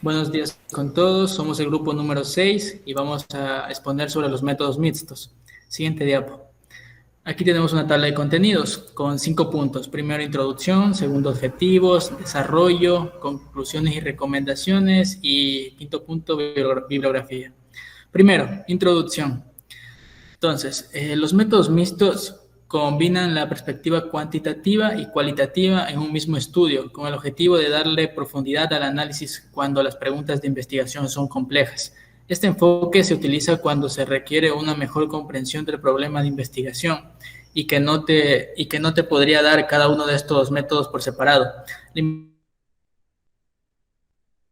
Buenos días con todos, somos el grupo número 6 y vamos a exponer sobre los métodos mixtos. Siguiente diapo. Aquí tenemos una tabla de contenidos con 5 puntos. Primero, introducción. Segundo, objetivos, desarrollo, conclusiones y recomendaciones. Y quinto punto, bibliografía. Primero, introducción. Entonces, los métodos mixtos combinan la perspectiva cuantitativa y cualitativa en un mismo estudio, con el objetivo de darle profundidad al análisis cuando las preguntas de investigación son complejas. Este enfoque se utiliza cuando se requiere una mejor comprensión del problema de investigación y que no te podría dar cada uno de estos métodos por separado. La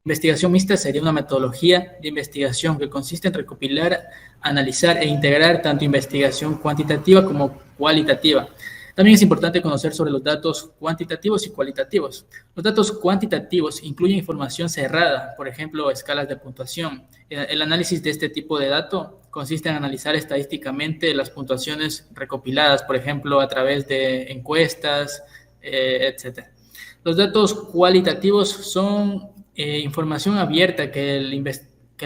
investigación mixta sería una metodología de investigación que consiste en recopilar, analizar e integrar tanto investigación cuantitativa como cualitativa. También es importante conocer sobre los datos cuantitativos y cualitativos. Los datos cuantitativos incluyen información cerrada, por ejemplo, escalas de puntuación. El análisis de este tipo de dato consiste en analizar estadísticamente las puntuaciones recopiladas, por ejemplo, a través de encuestas, etc. Los datos cualitativos son información abierta que el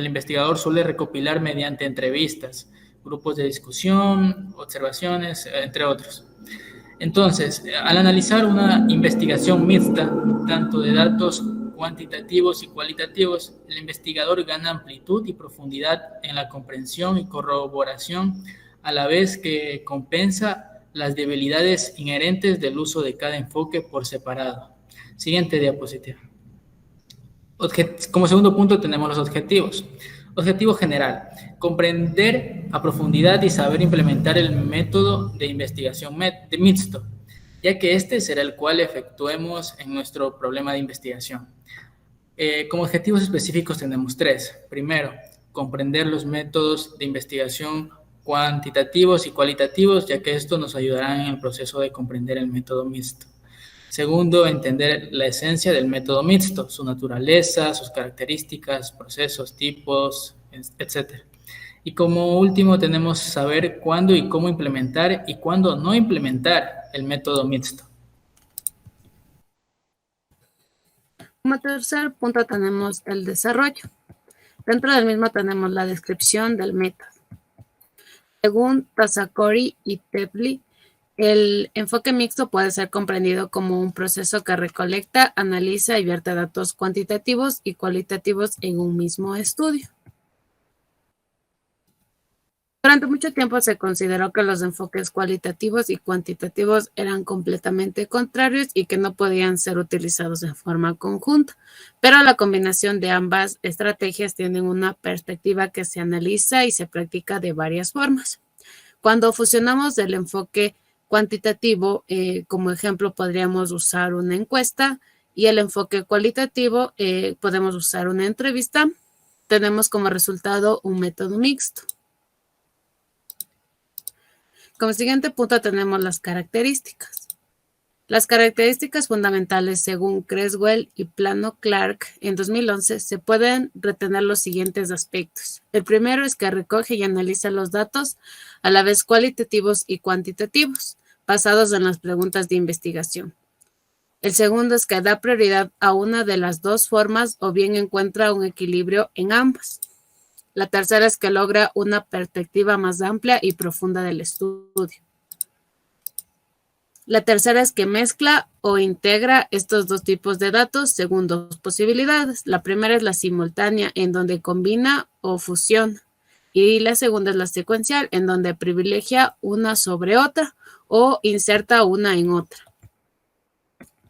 investigador suele recopilar mediante entrevistas, grupos de discusión, observaciones, entre otros. Entonces, al analizar una investigación mixta, tanto de datos cuantitativos y cualitativos, el investigador gana amplitud y profundidad en la comprensión y corroboración, a la vez que compensa las debilidades inherentes del uso de cada enfoque por separado. Siguiente diapositiva. Como segundo punto tenemos los objetivos. Objetivo general: comprender a profundidad y saber implementar el método de investigación mixto, ya que este será el cual efectuemos en nuestro problema de investigación. Como objetivos específicos tenemos 3. Primero, comprender los métodos de investigación cuantitativos y cualitativos, ya que esto nos ayudará en el proceso de comprender el método mixto. Segundo, entender la esencia del método mixto, su naturaleza, sus características, procesos, tipos, etc. Y como último tenemos saber cuándo y cómo implementar y cuándo no implementar el método mixto. Como tercer punto tenemos el desarrollo. Dentro del mismo tenemos la descripción del método. Según Tasacori y Tepley, el enfoque mixto puede ser comprendido como un proceso que recolecta, analiza y vierte datos cuantitativos y cualitativos en un mismo estudio. Durante mucho tiempo se consideró que los enfoques cualitativos y cuantitativos eran completamente contrarios y que no podían ser utilizados en forma conjunta, pero la combinación de ambas estrategias tiene una perspectiva que se analiza y se practica de varias formas. Cuando fusionamos el enfoque cuantitativo, como ejemplo podríamos usar una encuesta, y el enfoque cualitativo podemos usar una entrevista, tenemos como resultado un método mixto. Como siguiente punto tenemos las características. Las características fundamentales según Creswell y Plano Clark en 2011 se pueden retener los siguientes aspectos. El primero es que recoge y analiza los datos a la vez cualitativos y cuantitativos, basados en las preguntas de investigación. El segundo es que da prioridad a una de las dos formas o bien encuentra un equilibrio en ambas. La tercera es que logra una perspectiva más amplia y profunda del estudio. La tercera es que mezcla o integra estos dos tipos de datos según dos posibilidades. La primera es la simultánea, en donde combina o fusiona. Y la segunda es la secuencial, en donde privilegia una sobre otra o inserta una en otra.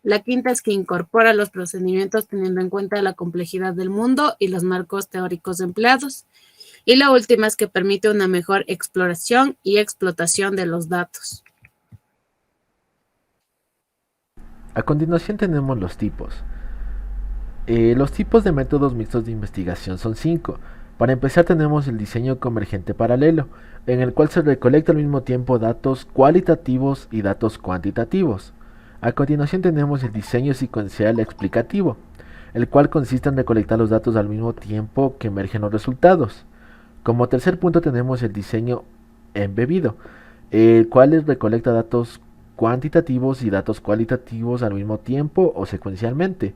La quinta es que incorpora los procedimientos teniendo en cuenta la complejidad del mundo y los marcos teóricos empleados. Y la última es que permite una mejor exploración y explotación de los datos. A continuación tenemos los tipos. Los tipos de métodos mixtos de investigación son 5. Para empezar tenemos el diseño convergente paralelo, en el cual se recolecta al mismo tiempo datos cualitativos y datos cuantitativos. A continuación tenemos el diseño secuencial explicativo, el cual consiste en recolectar los datos al mismo tiempo que emergen los resultados. Como tercer punto tenemos el diseño embebido, el cual recolecta datos cuantitativos y datos cualitativos al mismo tiempo o secuencialmente.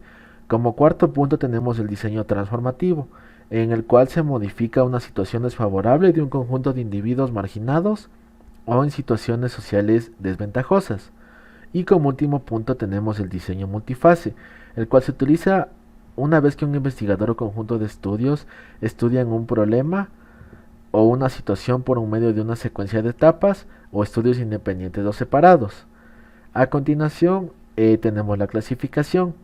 Como cuarto punto tenemos el diseño transformativo, en el cual se modifica una situación desfavorable de un conjunto de individuos marginados o en situaciones sociales desventajosas. Y como último punto tenemos el diseño multifase, el cual se utiliza una vez que un investigador o conjunto de estudios estudian un problema o una situación por un medio de una secuencia de etapas o estudios independientes o separados. A continuación tenemos la clasificación.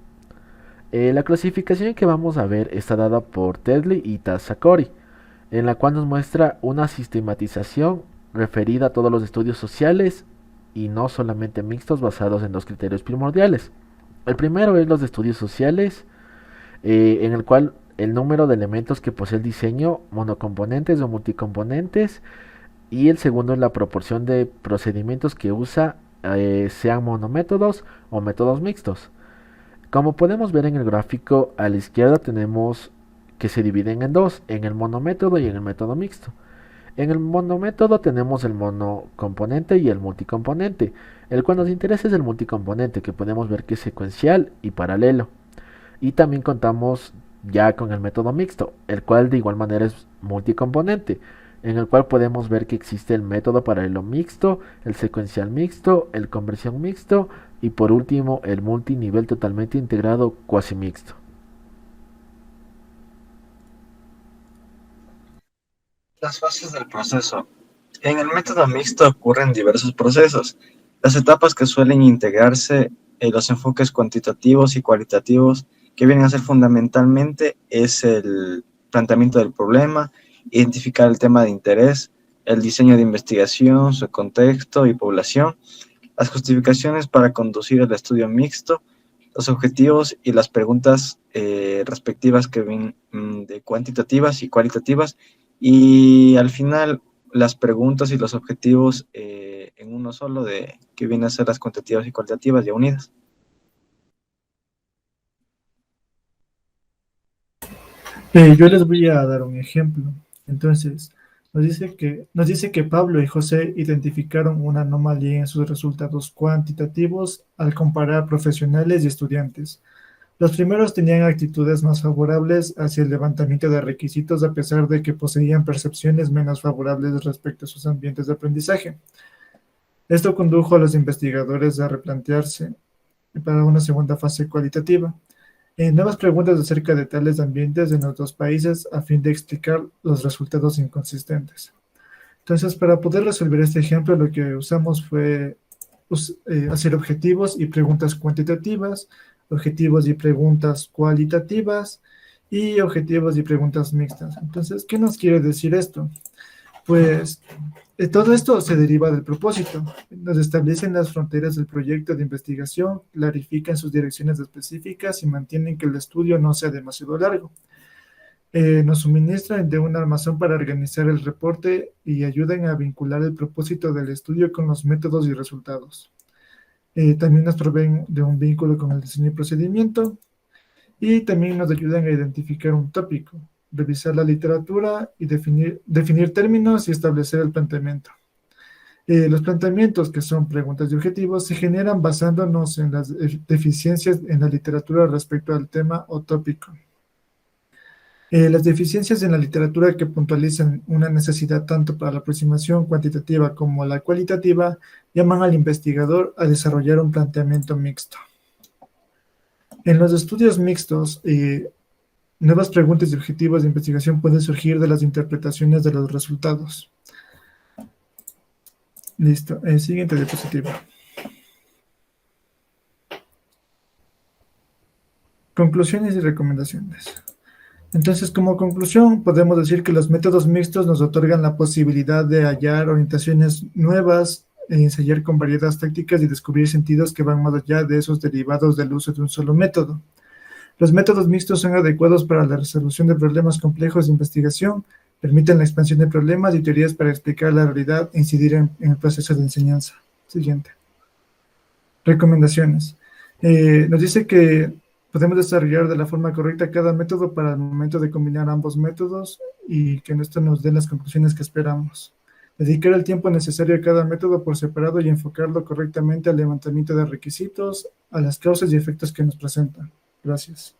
La clasificación que vamos a ver está dada por Tedley y Tasakori, en la cual nos muestra una sistematización referida a todos los estudios sociales y no solamente mixtos basados en dos criterios primordiales. El primero es los estudios sociales, en el cual el número de elementos que posee el diseño, monocomponentes o multicomponentes, y el segundo es la proporción de procedimientos que usa, sean monométodos o métodos mixtos. Como podemos ver en el gráfico, a la izquierda tenemos que se dividen en dos, en el monométodo y en el método mixto. En el monométodo tenemos el monocomponente y el multicomponente. El cual nos interesa es el multicomponente, que podemos ver que es secuencial y paralelo. Y también contamos ya con el método mixto, el cual de igual manera es multicomponente, en el cual podemos ver que existe el método paralelo mixto, el secuencial mixto, el conversión mixto y por último el multinivel totalmente integrado cuasi mixto. Las fases del proceso. En el método mixto ocurren diversos procesos. Las etapas que suelen integrarse, los enfoques cuantitativos y cualitativos, que vienen a ser fundamentalmente es el planteamiento del problema, identificar el tema de interés, el diseño de investigación, su contexto y población, las justificaciones para conducir el estudio mixto, los objetivos y las preguntas respectivas que vienen de cuantitativas y cualitativas, y al final las preguntas y los objetivos en uno solo, que vienen a ser las cuantitativas y cualitativas ya unidas. Yo les voy a dar un ejemplo. Entonces, nos dice que Pablo y José identificaron una anomalía en sus resultados cuantitativos al comparar profesionales y estudiantes. Los primeros tenían actitudes más favorables hacia el levantamiento de requisitos a pesar de que poseían percepciones menos favorables respecto a sus ambientes de aprendizaje. Esto condujo a los investigadores a replantearse para una segunda fase cualitativa. Nuevas preguntas acerca de tales ambientes en los dos países a fin de explicar los resultados inconsistentes. Entonces, para poder resolver este ejemplo, lo que usamos fue hacer objetivos y preguntas cuantitativas, objetivos y preguntas cualitativas y objetivos y preguntas mixtas. Entonces, ¿qué nos quiere decir esto? Pues todo esto se deriva del propósito. Nos establecen las fronteras del proyecto de investigación, clarifican sus direcciones específicas y mantienen que el estudio no sea demasiado largo. Nos suministran de un armazón para organizar el reporte y ayudan a vincular el propósito del estudio con los métodos y resultados. También nos proveen de un vínculo con el diseño y procedimiento y también nos ayudan a identificar un tópico, revisar la literatura y definir términos y establecer el planteamiento. Los planteamientos, que son preguntas y objetivos, se generan basándonos en las deficiencias en la literatura respecto al tema o tópico. Las deficiencias en la literatura que puntualizan una necesidad tanto para la aproximación cuantitativa como la cualitativa llaman al investigador a desarrollar un planteamiento mixto. En los estudios mixtos, nuevas preguntas y objetivos de investigación pueden surgir de las interpretaciones de los resultados. Listo. Siguiente diapositiva. Conclusiones y recomendaciones. Entonces, como conclusión, podemos decir que los métodos mixtos nos otorgan la posibilidad de hallar orientaciones nuevas, ensayar con variadas tácticas y descubrir sentidos que van más allá de esos derivados del uso de un solo método. Los métodos mixtos son adecuados para la resolución de problemas complejos de investigación, permiten la expansión de problemas y teorías para explicar la realidad e incidir en el proceso de enseñanza. Siguiente. Recomendaciones. Nos dice que podemos desarrollar de la forma correcta cada método para el momento de combinar ambos métodos y que esto nos dé las conclusiones que esperamos. Dedicar el tiempo necesario a cada método por separado y enfocarlo correctamente al levantamiento de requisitos, a las causas y efectos que nos presentan. Gracias.